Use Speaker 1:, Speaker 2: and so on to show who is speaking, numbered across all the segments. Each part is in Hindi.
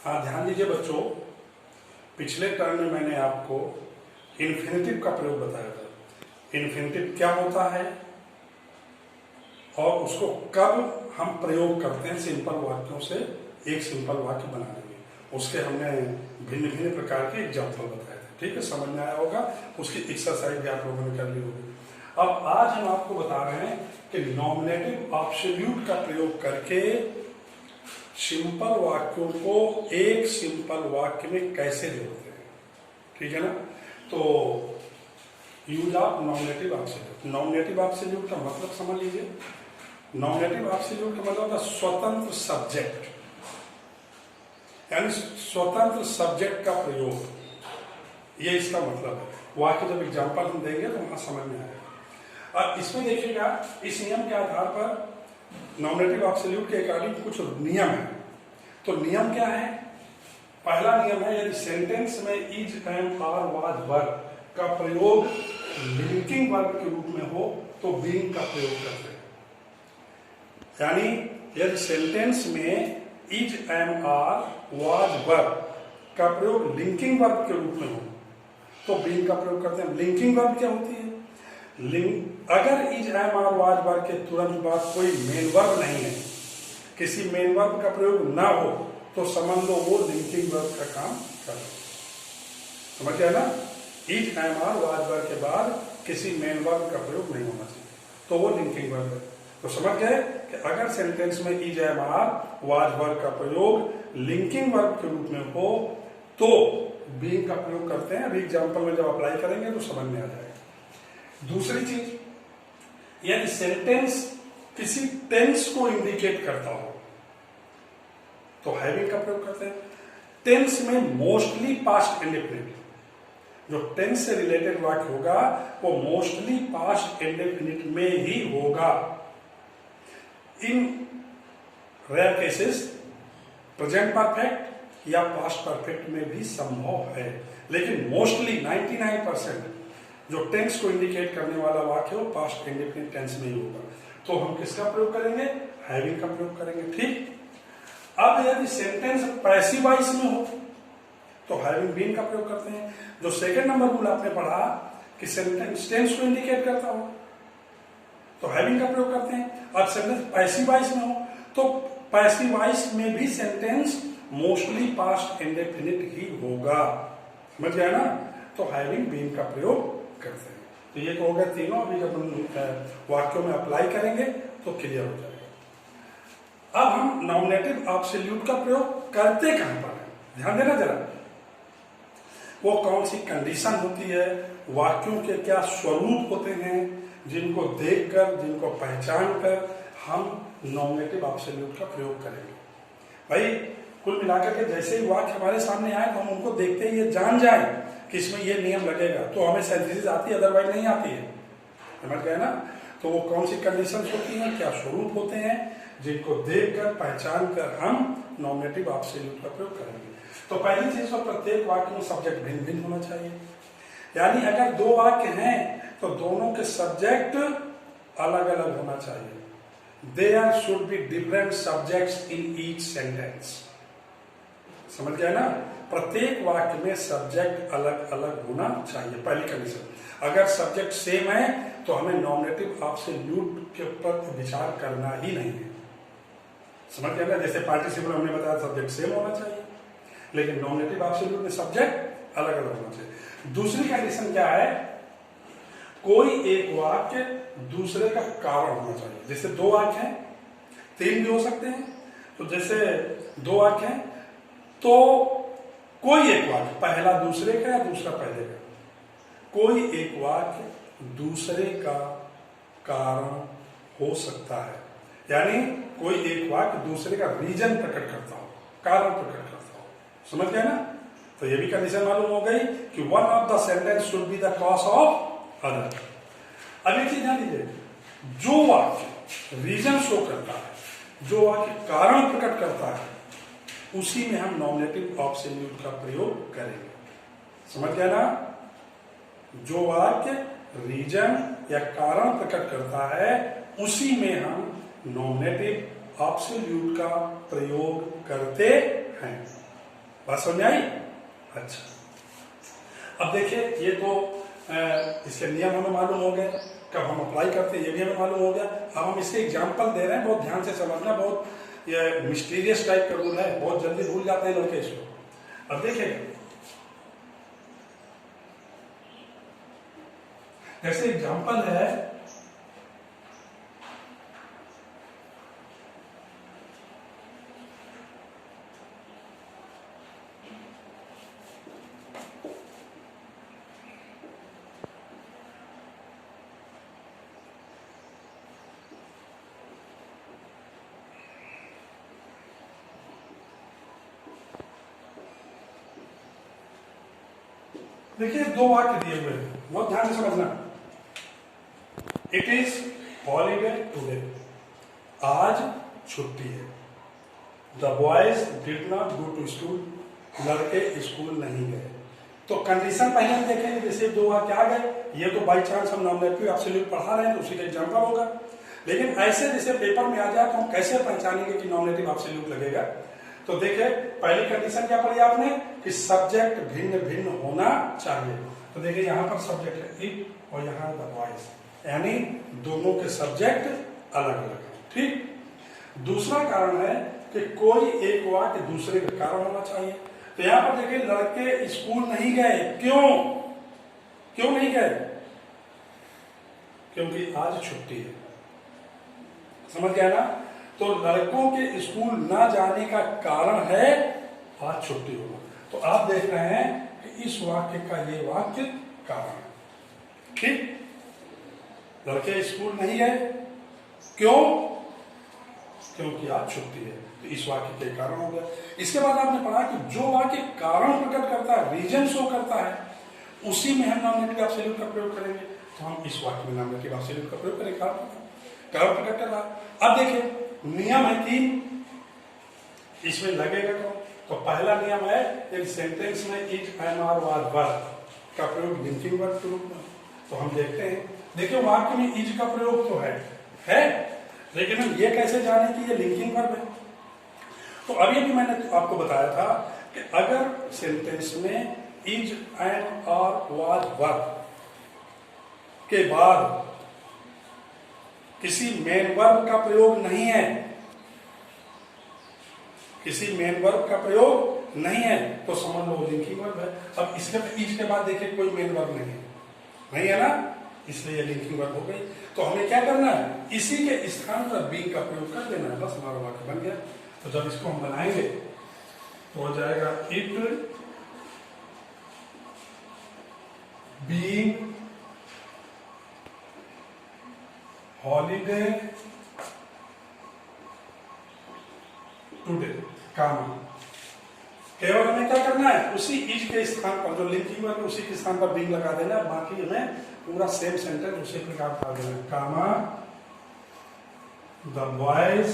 Speaker 1: हाँ, ध्यान दीजिए बच्चों, पिछले टर्म में मैंने आपको इन्फिनेटिव का प्रयोग बताया था। इन्फिनेटिव क्या होता है और उसको कब हम प्रयोग करते हैं सिंपल वाक्यों से एक सिंपल वाक्य बनाने में। उसके हमने भिन्न भिन्न प्रकार के एग्जाम्पल बताए थे। ठीक है, समझ में आया होगा। उसकी एक्सरसाइज भी आप लोगों ने कर ली होगी। अब आज हम आपको बता रहे हैं कि नॉमिनेटिव एब्सोल्यूट का प्रयोग करके सिंपल वाक्यों को एक सिंपल वाक्य में कैसे जोड़ते हैं। ठीक है ना। तो use of nominative absolute. Nominative absolute का मतलब समझ लीजिए। नॉमिनेटिव एब्सोल्यूट का मतलब होता है स्वतंत्र सब्जेक्ट, यानी स्वतंत्र सब्जेक्ट का प्रयोग। ये इसका मतलब है। वाक्य जब एग्जाम्पल हम देंगे तो वहां समझ में आएगा। अब इसमें देखिएगा, इस नियम के आधार पर नॉमिनेटिव एब्सोल्यूट के अकॉर्डिंग कुछ नियम है। तो नियम क्या है? पहला नियम है, यदि सेंटेंस में इज, एम, आर, वाज, वर का प्रयोग लिंकिंग वर्ब के रूप में हो तो बीइंग का प्रयोग करते हैं। यानी यदि सेंटेंस में इज, एम, आर, वाज, वर का प्रयोग लिंकिंग वर्ब के रूप में हो तो बीइंग का प्रयोग करते हैं। लिंकिंग वर्ब क्या होती है? अगर इज, एम, आर, वाज, वर के तुरंत बाद कोई मेन वर्ब नहीं है, किसी मेन वर्ब का प्रयोग ना हो तो समझ लो वो लिंकिंग वर्ब का काम कर रहा है। समझ गया ना। इज, एम, आर, वाज, वर के बाद किसी मेन वर्ब का प्रयोग नहीं होना चाहिए तो वो लिंकिंग वर्ब है। तो समझ गए कि अगर सेंटेंस में इज, एम, आर, वाज, वर का प्रयोग लिंकिंग वर्ब के रूप में हो तो बीइंग का प्रयोग करते हैं। अभी एग्जाम्पल में जब अप्लाई करेंगे तो समझ में आ जाएगा। दूसरी चीज, यदि सेंटेंस किसी टेंस को इंडिकेट करता हो तो हैविंग का प्रयोग करते हैं। टेंस में मोस्टली पास्ट इंडेफिनिट, जो टेंस से रिलेटेड वाक्य होगा वो मोस्टली पास्ट इंडेफिनिट में ही होगा। इन रेयर केसेस प्रेजेंट परफेक्ट या पास्ट परफेक्ट में भी संभव है, लेकिन मोस्टली 99% जो टेंस को इंडिकेट करने वाला वाक्य हो पास्ट इंडेफिनिट टेंस में ही होगा। तो हम किसका प्रयोग करेंगे? हैविंग का प्रयोग करेंगे। ठीक। अब यदि सेंटेंस पैसिव वॉइस में हो तो हैविंग बीइंग का प्रयोग करते हैं। जो सेकंड नंबर रूल आपने पढ़ा कि सेंटेंस टेंस को इंडिकेट करता हो तो हैविंग का प्रयोग करते हैं। अब सेंटेंस पैसिव वॉइस में हो तो पैसिव वॉइस में भी सेंटेंस मोस्टली पास्ट इंडेफिनिट ही होगा। समझ गया ना। तो हैविंग बीइंग का प्रयोग करते हैं। तो ये तो हो गया तीनों। अभी जब हम वाक्यों में अप्लाई करेंगे तो क्लियर हो जाएगा। अब हम नॉमिनेटिव एब्सोल्यूट का प्रयोग करते कहां पर है, ध्यान देना जरा। वो कौन सी कंडीशन होती है, वाक्यों के क्या स्वरूप होते हैं जिनको देखकर, जिनको पहचान कर हम नॉमिनेटिव एब्सोल्यूट का प्रयोग करेंगे। भाई कुल मिलाकर के जैसे ही वाक्य हमारे सामने आए तो हम उनको देखते ही ये जान जाए कि इसमें ये नियम लगेगा तो हमें सिंथेसिस आती है, अदरवाइज नहीं आती है। समझ गए ना। तो वो कौन सी कंडीशंस होती हैं, क्या स्वरूप होते हैं जिनको देखकर पहचान कर हम नॉमिनेटिव एब्सोल्यूट का प्रयोग करेंगे। तो पहली चीज तो प्रत्येक वाक्य में सब्जेक्ट भिन्न भिन्न होना चाहिए। यानी अगर दो वाक्य हैं तो दोनों के सब्जेक्ट अलग अलग होना चाहिए। There should be different subjects in each sentence. समझ गए ना। प्रत्येक वाक्य में सब्जेक्ट अलग अलग होना चाहिए, पहली कंडीशन। अगर सब्जेक्ट सेम है तो हमें नॉमिनेटिव एब्सोल्यूट के ऊपर विचार करना ही नहीं है। समझ गए ना। जैसे पार्टिसिपल हमने बताया सब्जेक्ट सेम होना चाहिए, लेकिन नॉमिनेटिव एब्सोल्यूट में सब्जेक्ट अलग अलग होना चाहिए। दूसरी कंडीशन क्या है? कोई एक वाक्य दूसरे का कारण होना चाहिए। जैसे दो वाक्य हैं, तीन भी हो सकते हैं। तो जैसे दो वाक्य हैं तो कोई एक वाक्य पहला दूसरे का या दूसरा पहले का, कोई एक वाक्य दूसरे का कारण हो सकता है। यानी कोई एक वाक्य दूसरे का रीजन प्रकट करता हो, कारण प्रकट करता हो। समझ गया ना। तो ये भी कंडीशन मालूम हो गई कि one of the sentence should be the cause of other. अब एक चीज ध्यान दीजिए, जो वाक्य रीजन शो करता है, जो वाक्य कारण प्रकट करता है, उसी में हम नॉमिनेटिव एब्सोल्यूट का प्रयोग करेंगे। समझ गया ना। जो वाक्य रीजन या कारण प्रकट करता है उसी में हम नॉमिनेटिव एब्सोल्यूट का प्रयोग करते हैं। बात समझ में आई? अच्छा, अब देखिए ये तो इसके नियम हमें मालूम हो गए, कब हम अप्लाई करते हैं ये भी हमें मालूम हो गया। अब हम इसके एग्जाम्पल दे रहे हैं, बहुत ध्यान से समझना, बहुत ये मिस्टीरियस टाइप का रूल है, बहुत जल्दी भूल जाते हैं लड़के इसको। अब देखिएगा, जैसे एग्जाम्पल है, देखिए दो वाक्य दिए हुए हैं, बहुत ध्यान से समझना। इट इज हॉलीडे टुडे, आज छुट्टी है। The boys did not go to school, लड़के स्कूल नहीं गए। तो कंडीशन पहले हम देखेंगे, जैसे दो वाक्य आ गए, ये तो बाई चांस हम नॉमिनेटिव एब्सोल्यूट पढ़ा रहे हैं तो उसी का एग्जाम्पल होगा। लेकिन ऐसे जैसे पेपर में आ जाए तो हम कैसे पहचानेंगे कि नॉमिनेटिव एब्सोल्यूट लगेगा? तो देखिए पहली कंडीशन क्या पढ़ी आपने कि सब्जेक्ट भिन्न भिन्न होना चाहिए। तो देखिए यहाँ पर सब्जेक्ट है इट और यहाँ द बॉयज, यानी दोनों के सब्जेक्ट अलग अलग है। ठीक। दूसरा कारण है कि कोई एक वाक्य दूसरे का कारण होना चाहिए। तो यहाँ पर देखिए लड़के स्कूल नहीं गए, क्यों? क्यों नहीं गए? क्योंकि आज छुट्टी है। समझ गया ना? तो लड़कों के स्कूल ना जाने का कारण है आज छुट्टी होना। तो आप देख रहे हैं कि इस वाक्य का ये वाक्य कारण है। ठीक। लड़के स्कूल नहीं गए, क्यों? क्योंकि आज छुट्टी है। तो इस वाक्य के कारण हो गया। इसके बाद आपने पढ़ा कि जो वाक्य कारण प्रकट करता है, रीजन शो करता है, उसी में हम नॉमिनेटिव एब्सोल्यूट का प्रयोग करेंगे। तो हम इस वाक्य में नॉमिनेटिव एब्सोल्यूट का प्रयोग करेंगे, कारण प्रकट कर रहा। अब देखिए नियम है कि इसमें लगेगा तो पहला नियम है एक सेंटेंस में इज, एम, आर, वाज, वर का प्रयोग लिंकिंग वर्ब के रूप में। तो हम देखते हैं, देखिए वाक्य में इज का प्रयोग तो है, लेकिन हम ये कैसे जाने कि ये लिंकिंग वर्ब है? तो अभी भी मैंने आपको बताया था कि अगर सेंटेंस में इज, एम, आर, वाज, वर के बाद किसी मेन वर्ब का प्रयोग नहीं है, किसी मेन वर्ब का प्रयोग नहीं है, तो समझ लो लिंकिंग वर्ब है। अब इसके इज के बाद देखिए कोई मेन वर्ब नहीं है ना, इसलिए लिंकिंग वर्ब हो गई। तो हमें क्या करना है? इसी के स्थान पर बीइंग का प्रयोग कर देना है, बस हमारा वाक्य बन गया। तो जब इसको हम बनाएंगे तो हो जाएगा इट बीइंग हॉलीडे टुडे, काम। केवल हमें क्या करना है? उसी इज के स्थान पर जो लिंकिंग वर्ब उसी के स्थान पर बीइंग लगा देना, बाकी हमें पूरा सेम सेंटेंस उसी प्रकार डाल देना। Comma the boys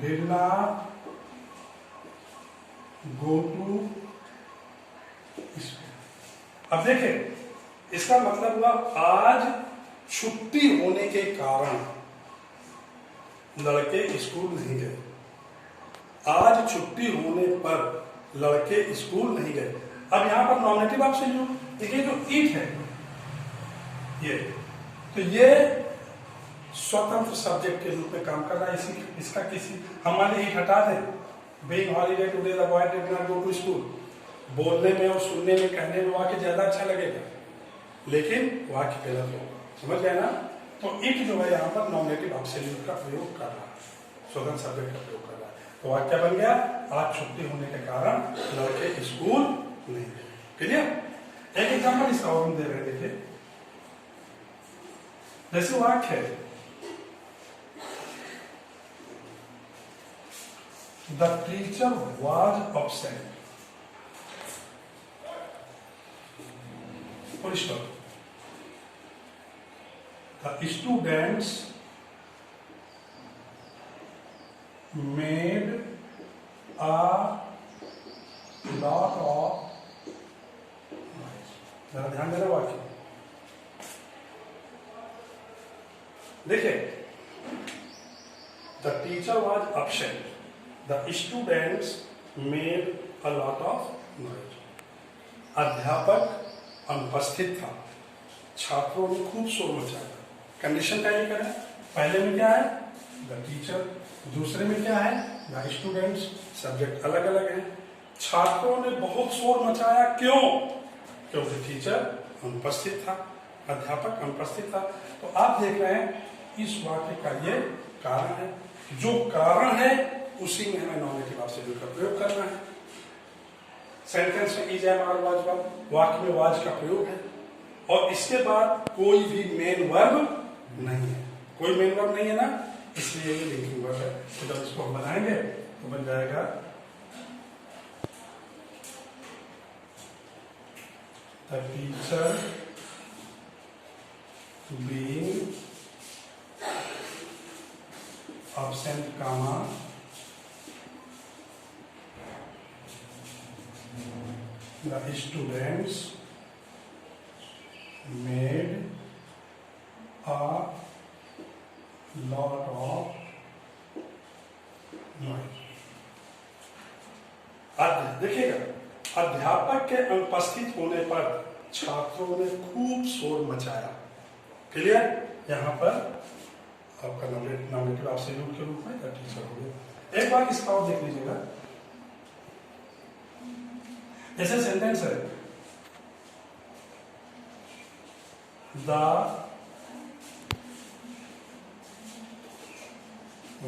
Speaker 1: did not go to school. अब देखें इसका मतलब हुआ आज छुट्टी होने के कारण लड़के स्कूल नहीं गए। आज छुट्टी होने पर लड़के स्कूल नहीं गए। अब यहां पर नॉमिनेटिव एब्सोल्यूट, देखिए जो इट है ये, तो ये स्वतंत्र सब्जेक्ट के रूप में काम कर रहा है। इसका किसी हम वाले इट हटा दें, being holiday today the boy did not go to school, बोलने में और सुनने में कहने में वाक्य ज्यादा अच्छा लगेगा, लेकिन वाक्य गलत होगा। समझ गए ना? तो इट जो है यहाँ पर नॉमिनेटिव एब्सोल्यूट का प्रयोग कर रहा है, स्वतंत्र सब्जेक्ट का प्रयोग कर रहा है। तो वाक्य बन गया आज छुट्टी होने के कारण लड़के स्कूल नहीं गए। क्लियर? एक एग्जाम्पल इसका और हम दे रहे हैं, देखिए जैसे वाक्य है the teacher was absent, the students made a lot of noise। जरा ध्यान देना वाक्य, देखिए the teacher was absent, the students made a lot of noise. अध्यापक अनुपस्थित था, छात्रों ने खूब शोर मचाया। कंडीशन का ये करें, पहले में क्या है द टीचर, दूसरे में क्या है द स्टूडेंट्स, सब्जेक्ट अलग अलग है। छात्रों ने बहुत शोर मचाया, क्यों? क्योंकि टीचर अनुपस्थित था, अध्यापक अनुपस्थित था। तो आप देख रहे हैं इस वाक्य का ये कारण है। जो कारण है उसी में हमें नॉमिनेटिव ऑब्जेक्टिव का प्रयोग करना है। सेंटेंस में is am are was verb, वाक्य में वाज का प्रयोग है और इसके बाद कोई भी मेन वर्ब नहीं है, कोई मेन वर्ब नहीं है ना, इसलिए ये लिंकिंग वर्ब है। तो जब इसको हम बनाएंगे तो बन जाएगा the teacher being absent comma the students made a lot of noise। देखिएगा, अध्यापक के अनुपस्थित होने पर छात्रों ने खूब शोर मचाया। क्लियर? यहाँ पर आपका नॉमिनेटिव एब्सोल्यूट के रूप में द टीचर हो गया। एक बार इसका और देख लीजिएगा, जैसे सेंटेंस है the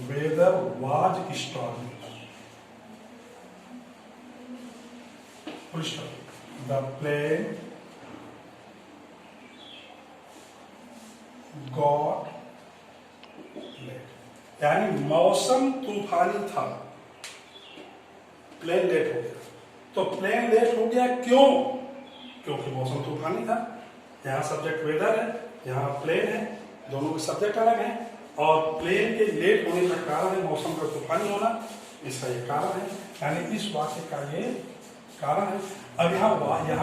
Speaker 1: weather was stormy, the plane got, यानी मौसम तूफानी था, प्लेन लेट हो गया। तो प्लेन लेट हो गया क्यों? क्योंकि मौसम तूफानी था। यहाँ सब्जेक्ट वेदर है, यहाँ प्लेन है, दोनों के सब्जेक्ट अलग हैं और प्लेन के लेट होने का कारण है मौसम का तूफानी होना, इसका ये कारण है, यानी इस वाक्य का ये कारण है। अब यहाँ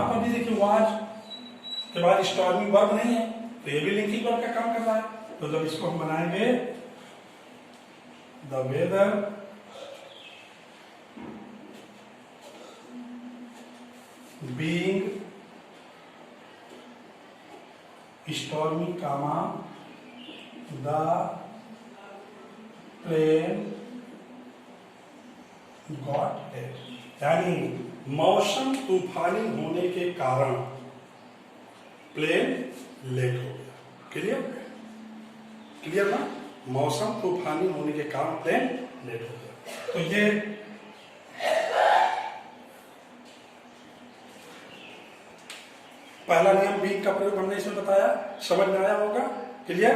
Speaker 1: पर भी देखिए वाज के बाद स्टॉर्मी वर्ब नहीं है, तो ये भी लिंकिंग वर्ब का काम कर रहा है। तो जब इसको हम बनाएंगे the weather being stormy comma the plane got late, यानी मौसम तूफानी होने के कारण प्लेन लेट हो गया। क्लियर? क्लियर ना? मौसम तूफानी होने के कारण प्लेन लेट हो गया। तो ये पहला नियम बीइंग का प्रयोग हमने इसमें बताया, समझ में आया होगा। क्लियर?